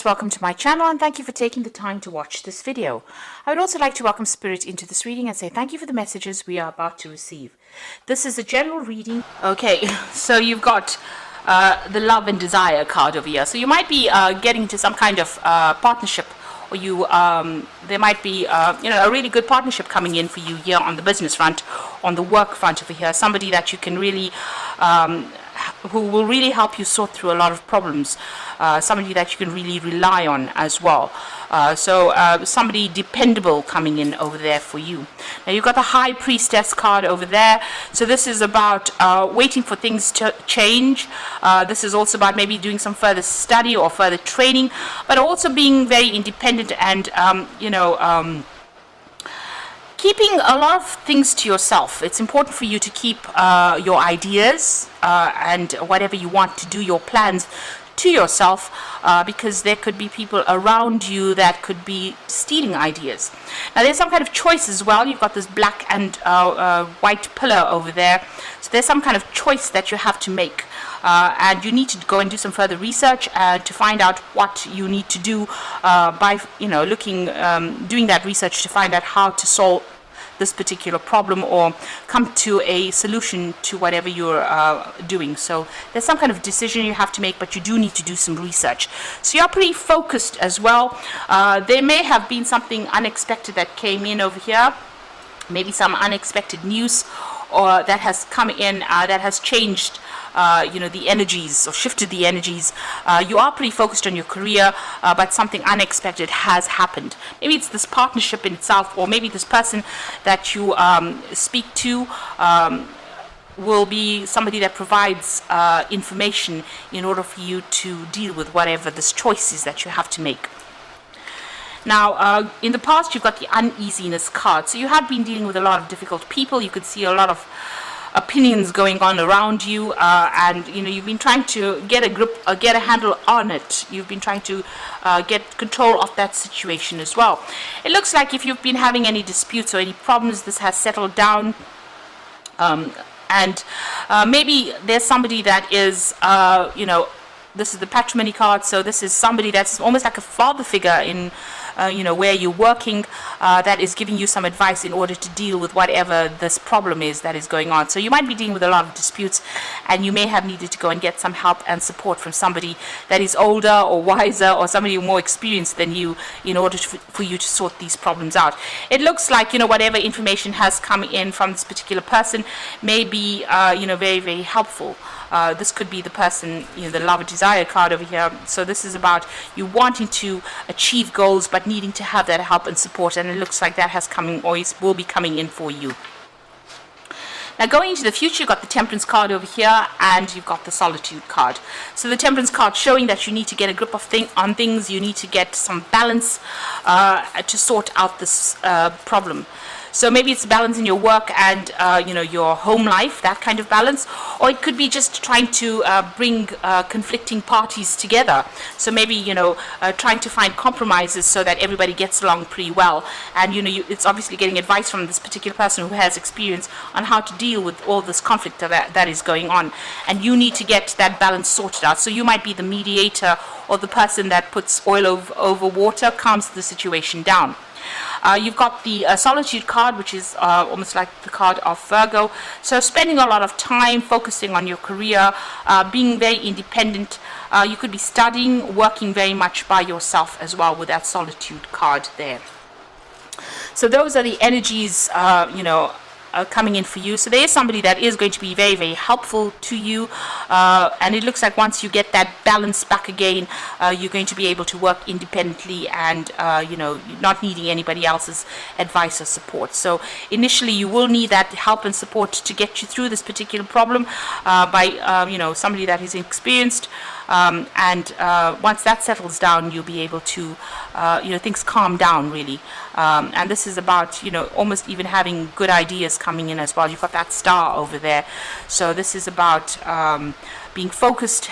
Welcome to my channel and thank you for taking the time to watch this video. I would also like to welcome Spirit into this reading and say thank you for the messages we are about to receive. This is a general reading. Okay, so you've got the love and desire card over here. So you might be getting into some kind of partnership, or there might be a really good partnership coming in for you here on the business front, on the work front over here. Somebody that you can really who will really help you sort through a lot of problems, somebody that you can really rely on as well. So somebody dependable coming in over there for you. Now you've got the High Priestess card over there. So this is about waiting for things to change. This is also about maybe doing some further study or further training, but also being very independent and keeping a lot of things to yourself. It's important for you to keep your ideas and whatever you want to do, your plans, to yourself, because there could be people around you that could be stealing ideas. Now there's some kind of choice as well. You've got this black and white pillar over there. So there's some kind of choice that you have to make. And you need to go and do some further research to find out what you need to do by doing that research to find out how to solve this particular problem or come to a solution to whatever you're doing. So there's some kind of decision you have to make, but you do need to do some research. So you're pretty focused as well. There may have been something unexpected that came in over here, maybe some unexpected news or that has come in that has changed the energies or shifted the energies. You are pretty focused on your career, but something unexpected has happened. Maybe it's this partnership in itself, or maybe this person that you speak to will be somebody that provides information in order for you to deal with whatever this choice is that you have to make. Now, in the past, you've got the uneasiness card. So you have been dealing with a lot of difficult people. You could see a lot of opinions going on around you, and you've been trying to get a handle on it. You've been trying to get control of that situation as well. It looks like if you've been having any disputes or any problems, this has settled down. And maybe there's somebody that is, this is the patrimony card, so this is somebody that's almost like a father figure in where you're working, that is giving you some advice in order to deal with whatever this problem is that is going on. So you might be dealing with a lot of disputes, and you may have needed to go and get some help and support from somebody that is older or wiser, or somebody more experienced than you, in order for you to sort these problems out. It looks like whatever information has come in from this particular person may be very, very helpful. This could be the person, the love and desire card over here. So this is about you wanting to achieve goals, but needing to have that help and support. And it looks like that has coming, or will be coming in for you. Now going into the future, you've got the Temperance card over here, and you've got the Solitude card. So the Temperance card showing that you need to get a grip of on things. You need to get some balance to sort out this problem. So maybe it's balance in your work and your home life, that kind of balance, or it could be just trying to bring conflicting parties together. So maybe trying to find compromises so that everybody gets along pretty well. And it's obviously getting advice from this particular person who has experience on how to deal with all this conflict that is going on. And you need to get that balance sorted out. So you might be the mediator, or the person that puts oil over water, calms the situation down. You've got the Solitude card, which is almost like the card of Virgo. So spending a lot of time focusing on your career, being very independent. You could be studying, working very much by yourself as well with that Solitude card there. So those are the energies, coming in for you. So there is somebody that is going to be very, very helpful to you, and it looks like once you get that balance back again, you're going to be able to work independently and not needing anybody else's advice or support. So initially you will need that help and support to get you through this particular problem by somebody that is experienced, and once that settles down, you'll be able to things calm down really, and this is about almost even having good ideas coming in as well. You've got that star over there, so this is about being focused,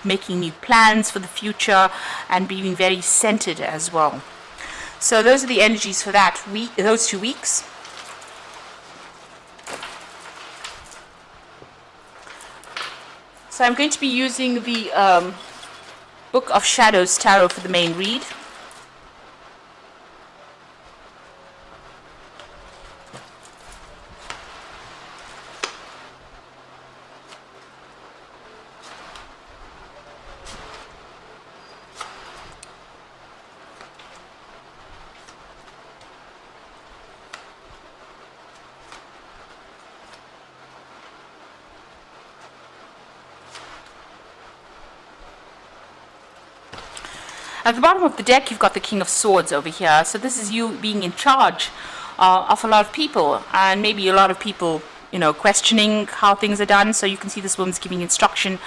making new plans for the future, and being very centered as well. So those are the energies for that week, those 2 weeks. So I'm going to be using the Book of Shadows Tarot for the main read. At the bottom of the deck, you've got the King of Swords over here. So this is you being in charge of a lot of people, and maybe a lot of people, questioning how things are done. So you can see this woman's giving instruction,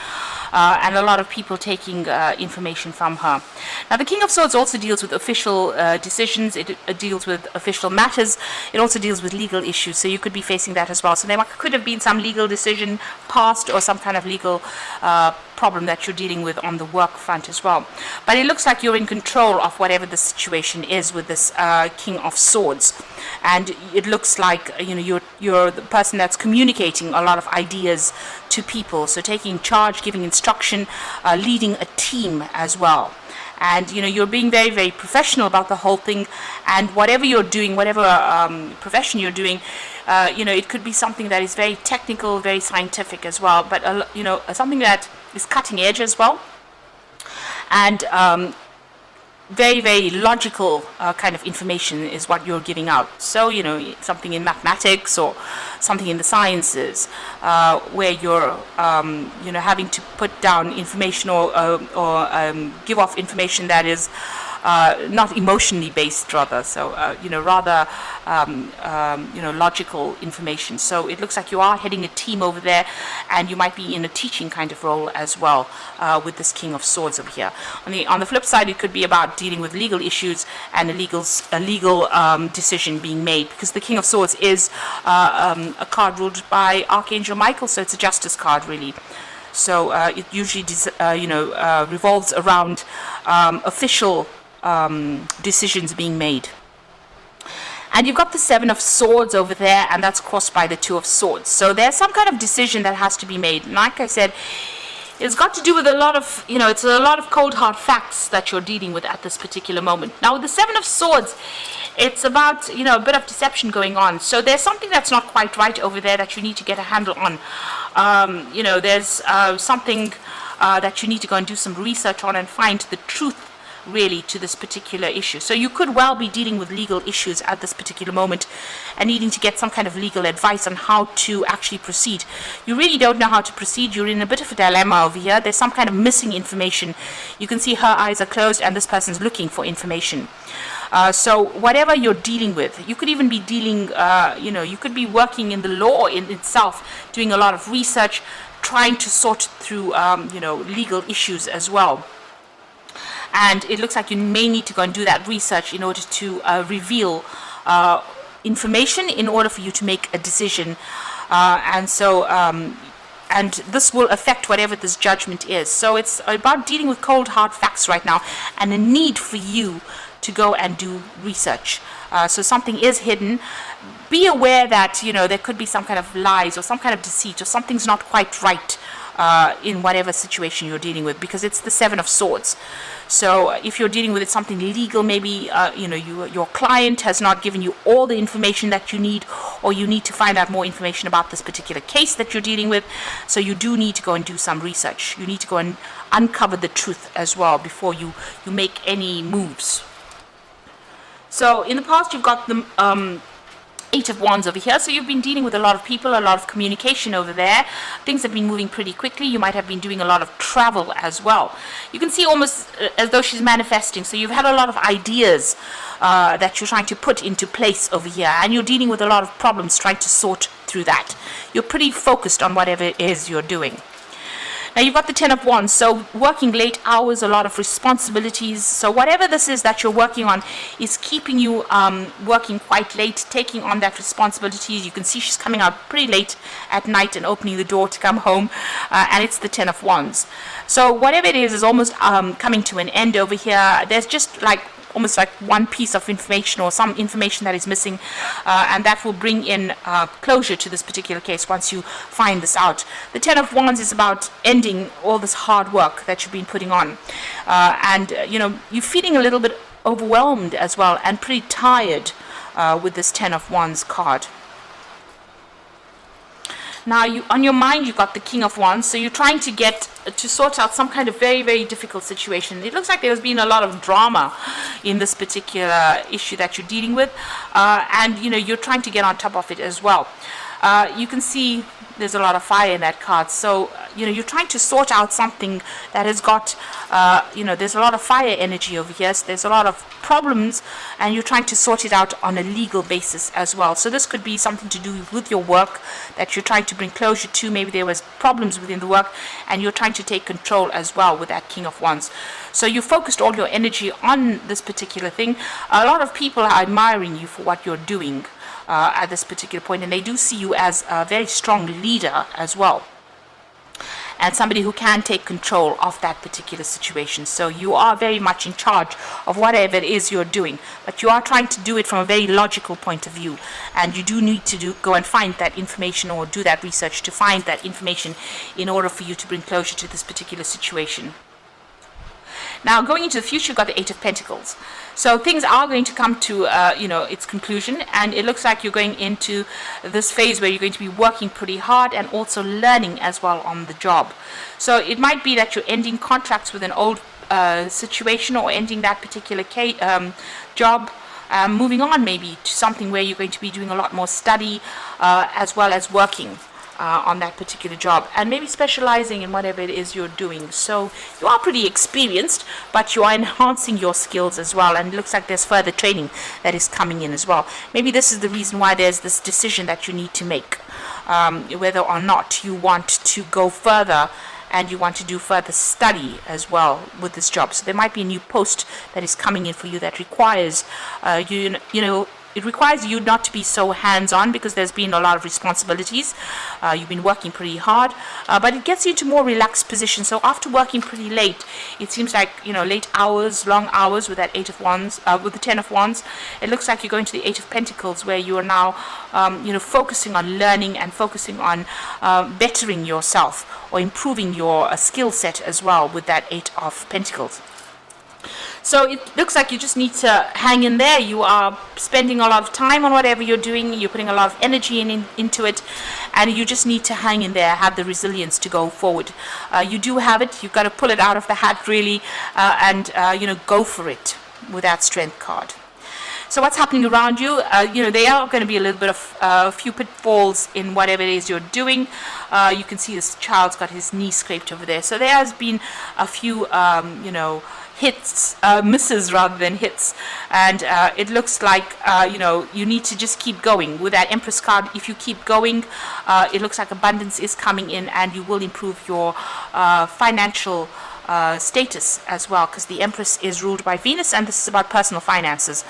and a lot of people taking information from her. Now, the King of Swords also deals with official decisions. It deals with official matters. It also deals with legal issues. So you could be facing that as well. So there could have been some legal decision passed, or some kind of legal problem that you're dealing with on the work front as well. But it looks like you're in control of whatever the situation is with this King of Swords, and it looks like you're the person that's communicating a lot of ideas to people. So taking charge, giving instruction, leading a team as well. And you're being very, very professional about the whole thing. And whatever you're doing, whatever profession you're doing, it could be something that is very technical, very scientific as well. But something that is cutting edge as well, and very, very logical kind of information is what you're giving out. So something in mathematics or something in the sciences, where you're having to put down information or give off information that is not emotionally based, rather. So rather logical information. So it looks like you are heading a team over there, and you might be in a teaching kind of role as well, with this King of Swords over here. On the flip side, it could be about dealing with legal issues and a legal decision being made, because the King of Swords is a card ruled by Archangel Michael, so it's a justice card, really. So it usually revolves around official decisions being made. And you've got the Seven of Swords over there, and that's crossed by the Two of Swords. So there's some kind of decision that has to be made. And like I said, it's got to do with a lot of, it's a lot of cold hard facts that you're dealing with at this particular moment. Now, with the Seven of Swords, it's about, a bit of deception going on. So there's something that's not quite right over there that you need to get a handle on. There's something that you need to go and do some research on and find the truth, really, to this particular issue. So you could well be dealing with legal issues at this particular moment and needing to get some kind of legal advice on how to actually proceed. You really don't know how to proceed. You're in a bit of a dilemma over here. There's some kind of missing information. You can see her eyes are closed and this person's looking for information. So whatever you're dealing with, you could even be dealing, you could be working in the law in itself, doing a lot of research, trying to sort through, legal issues as well. And it looks like you may need to go and do that research in order to reveal information in order for you to make a decision. And this will affect whatever this judgment is. So it's about dealing with cold, hard facts right now, and a need for you to go and do research. So something is hidden. Be aware that, there could be some kind of lies or some kind of deceit, or something's not quite right in whatever situation you're dealing with, because it's the Seven of Swords. So if you're dealing with something legal, maybe your client has not given you all the information that you need, or you need to find out more information about this particular case that you're dealing with. So you do need to go and do some research. You need to go and uncover the truth as well before you make any moves. So in the past, you've got the Eight of Wands over here. So you've been dealing with a lot of people, a lot of communication over there. Things have been moving pretty quickly. You might have been doing a lot of travel as well. You can see almost as though she's manifesting. So you've had a lot of ideas that you're trying to put into place over here, and you're dealing with a lot of problems trying to sort through that. You're pretty focused on whatever it is you're doing. Now you've got the Ten of Wands, so working late hours, a lot of responsibilities. So whatever this is that you're working on is keeping you working quite late, taking on that responsibilities. You can see she's coming out pretty late at night and opening the door to come home, and it's the Ten of Wands. So whatever it is almost coming to an end over here. There's just like almost like one piece of information or some information that is missing, and that will bring in closure to this particular case once you find this out. The Ten of Wands is about ending all this hard work that you've been putting on, and you're feeling a little bit overwhelmed as well and pretty tired with this Ten of Wands card. Now, on your mind, you've got the King of Wands, so you're trying to sort out some kind of very, very difficult situation. It looks like there's been a lot of drama in this particular issue that you're dealing with, and you're trying to get on top of it as well. You can see there's a lot of fire in that card, so you're trying to sort out something that has got there's a lot of fire energy over here, so there's a lot of problems, and you're trying to sort it out on a legal basis as well. So this could be something to do with your work that you're trying to bring closure to. Maybe there was problems within the work and you're trying to take control as well with that King of Wands. So you focused all your energy on this particular thing. A lot of people are admiring you for what you're doing at this particular point, and they do see you as a very strong leader as well, and somebody who can take control of that particular situation. So you are very much in charge of whatever it is you're doing, but you are trying to do it from a very logical point of view, and you do need to go and find that information or do that research to find that information in order for you to bring closure to this particular situation. Now, going into the future, you've got the Eight of Pentacles. So things are going to come to, its conclusion, and it looks like you're going into this phase where you're going to be working pretty hard and also learning as well on the job. So it might be that you're ending contracts with an old situation, or ending that particular job, moving on maybe to something where you're going to be doing a lot more study as well as working on that particular job, and maybe specializing in whatever it is you're doing. So you are pretty experienced, but you are enhancing your skills as well, and it looks like there's further training that is coming in as well. Maybe this is the reason why there's this decision that you need to make, whether or not you want to go further and you want to do further study as well with this job. So there might be a new post that is coming in for you that requires it requires you not to be so hands-on, because there's been a lot of responsibilities. You've been working pretty hard, but it gets you into more relaxed position. So after working pretty late, it seems like, late hours, long hours with that Eight of Wands, with the Ten of Wands, it looks like you're going to the Eight of Pentacles, where you are now, focusing on learning and focusing on bettering yourself or improving your skill set as well with that Eight of Pentacles. So it looks like you just need to hang in there. You are spending a lot of time on whatever you're doing. You're putting a lot of energy into it, and you just need to hang in there, have the resilience to go forward. You do have it. You've got to pull it out of the hat, really, and go for it with that Strength card. So what's happening around you? There are going to be a little bit of a few pitfalls in whatever it is you're doing. You can see this child's got his knee scraped over there. So there has been a few, hits, misses rather than hits, and it looks like you need to just keep going with that Empress card. If you keep going, it looks like abundance is coming in, and you will improve your financial status as well, because the Empress is ruled by Venus, and this is about personal finances.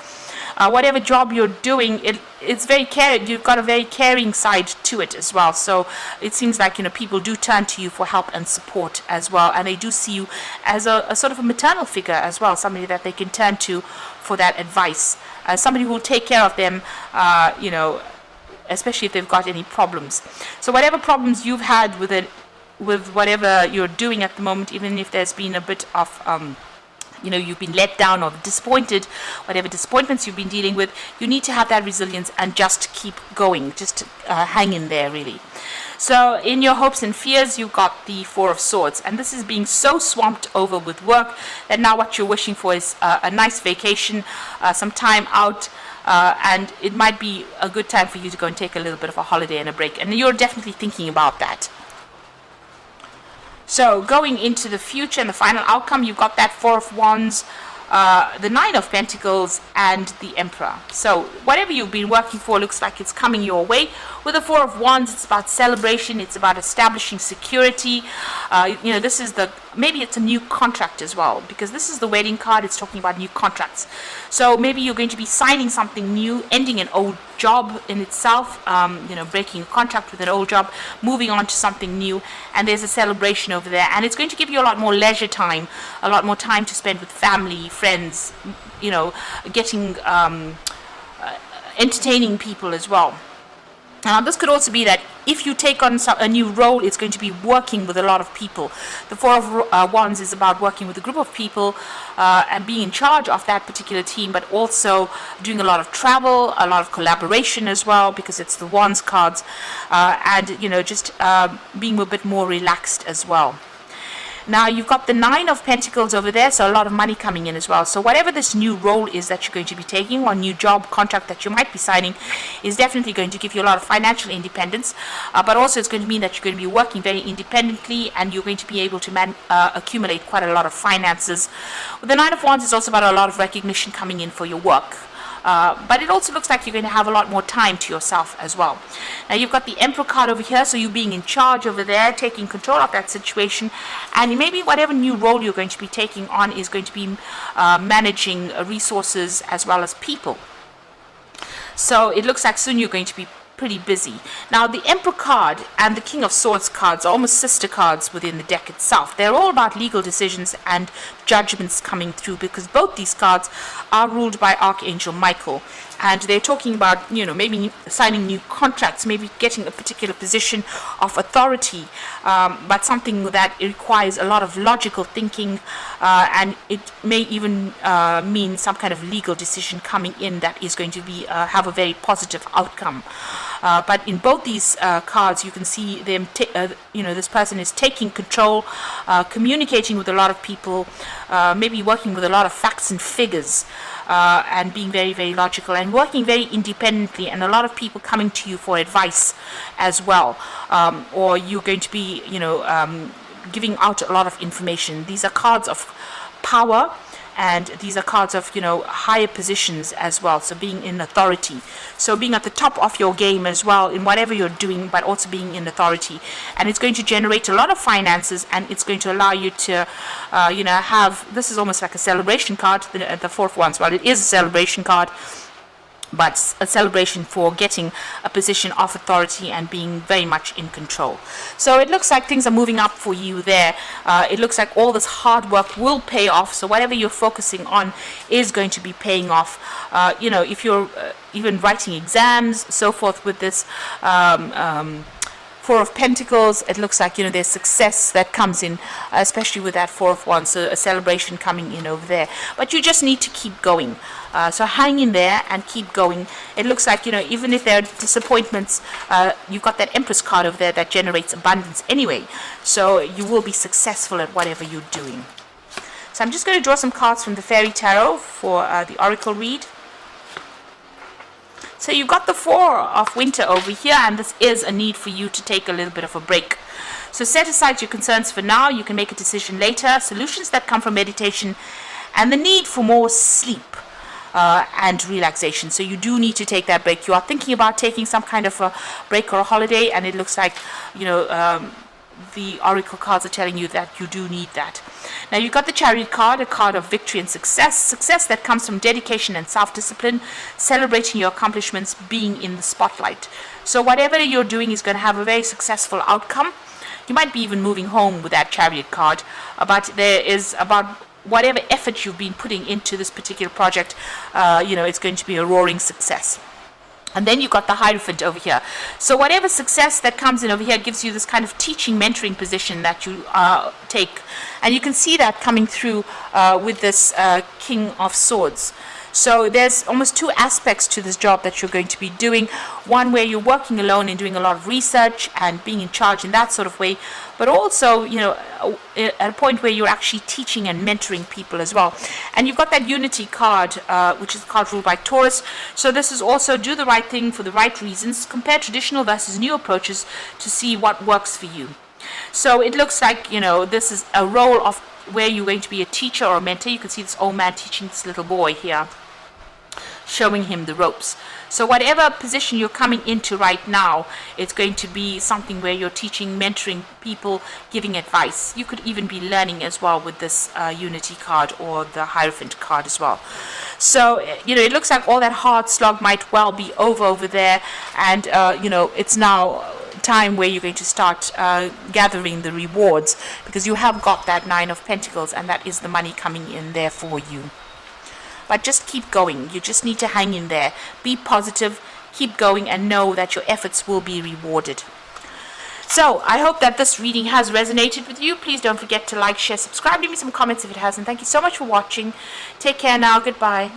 Whatever job you're doing, it's very caring. You've got a very caring side to it as well. So it seems like people do turn to you for help and support as well, and they do see you as a sort of a maternal figure as well, somebody that they can turn to for that advice, somebody who will take care of them, especially if they've got any problems. So whatever problems you've had with it, with whatever you're doing at the moment, even if there's been a bit of you've been let down or disappointed, whatever disappointments you've been dealing with, you need to have that resilience and just keep going, just hang in there, really. So in your hopes and fears, you've got the Four of Swords, and this is being so swamped over with work that now what you're wishing for is a nice vacation, some time out, and it might be a good time for you to go and take a little bit of a holiday and a break, and you're definitely thinking about that. So going into the future and the final outcome, you've got that Four of Wands, the Nine of Pentacles, and the Emperor. So whatever you've been working for looks like it's coming your way. With the Four of Wands, it's about celebration. It's about establishing security. This is maybe it's a new contract as well, because this is the wedding card. It's talking about new contracts. So maybe you're going to be signing something new, ending an old job in itself, breaking a contract with an old job, moving on to something new, and there's a celebration over there, and it's going to give you a lot more leisure time, a lot more time to spend with family, friends, getting entertaining people as well. Now, this could also be that if you take on a new role, it's going to be working with a lot of people. The Four of Wands is about working with a group of people and being in charge of that particular team, but also doing a lot of travel, a lot of collaboration as well, because it's the Wands cards, and just being a bit more relaxed as well. Now, you've got the Nine of Pentacles over there, so a lot of money coming in as well. So whatever this new role is that you're going to be taking, or new job contract that you might be signing, is definitely going to give you a lot of financial independence, but also it's going to mean that you're going to be working very independently, and you're going to be able to accumulate quite a lot of finances. With the Nine of Wands, it's also about a lot of recognition coming in for your work. But it also looks like you're going to have a lot more time to yourself as well. Now, you've got the Emperor card over here, so you being in charge over there, taking control of that situation, and maybe whatever new role you're going to be taking on is going to be managing resources as well as people. So it looks like soon you're going to be pretty busy. Now, the Emperor card and the King of Swords cards are almost sister cards within the deck itself. They're all about legal decisions and judgments coming through, because both these cards are ruled by Archangel Michael, and they're talking about maybe signing new contracts, maybe getting a particular position of authority, but something that requires a lot of logical thinking, and it may even mean some kind of legal decision coming in that is going to be have a very positive outcome. But in both these cards, you can see them. This person is taking control, communicating with a lot of people, maybe working with a lot of facts and figures, and being very, very logical and working very independently. And a lot of people coming to you for advice as well, or you're going to be, giving out a lot of information. These are cards of power. And these are cards of, higher positions as well. So being in authority. So being at the top of your game as well in whatever you're doing, but also being in authority. And it's going to generate a lot of finances, and it's going to allow you to, have, this is almost like a celebration card, the Fourth Wands. Well, it is a celebration card, but a celebration for getting a position of authority and being very much in control. So it looks like things are moving up for you there. It looks like all this hard work will pay off. So whatever you're focusing on is going to be paying off. If you're even writing exams, so forth with this Four of Pentacles, it looks like, there's success that comes in, especially with that Four of Wands, so a celebration coming in over there. But you just need to keep going. So hang in there and keep going. It looks like, even if there are disappointments, you've got that Empress card over there that generates abundance anyway. So you will be successful at whatever you're doing. So I'm just going to draw some cards from the Fairy Tarot for the Oracle read. So you've got the Four of Winter over here, and this is a need for you to take a little bit of a break. So set aside your concerns for now. You can make a decision later. Solutions that come from meditation and the need for more sleep and relaxation. So you do need to take that break. You are thinking about taking some kind of a break or a holiday, and it looks like, the Oracle cards are telling you that you do need that. Now, you've got the Chariot card, a card of victory and success that comes from dedication and self-discipline, celebrating your accomplishments, being in the spotlight. So whatever you're doing is going to have a very successful outcome. You might be even moving home with that Chariot card, but there is about whatever effort you've been putting into this particular project, it's going to be a roaring success. And then you've got the Hierophant over here. So whatever success that comes in over here gives you this kind of teaching, mentoring position that you take. And you can see that coming through with this King of Swords. So there's almost two aspects to this job that you're going to be doing. One where you're working alone and doing a lot of research and being in charge in that sort of way. But also, at a point where you're actually teaching and mentoring people as well. And you've got that Unity card, which is a card ruled by Taurus. So this is also do the right thing for the right reasons. Compare traditional versus new approaches to see what works for you. So it looks like, this is a role of where you're going to be a teacher or a mentor. You can see this old man teaching this little boy here, showing him the ropes. So whatever position you're coming into right now, it's going to be something where you're teaching, mentoring people, giving advice. You could even be learning as well with this Unity card or the Hierophant card as well. So, it looks like all that hard slog might well be over there, and, it's now time where you're going to start gathering the rewards, because you have got that Nine of Pentacles, and that is the money coming in there for you. but just keep going. You just need to hang in there. Be positive, keep going, and know that your efforts will be rewarded. So I hope that this reading has resonated with you. Please don't forget to like, share, subscribe, leave me some comments if it hasn't. Thank you so much for watching. Take care now. Goodbye.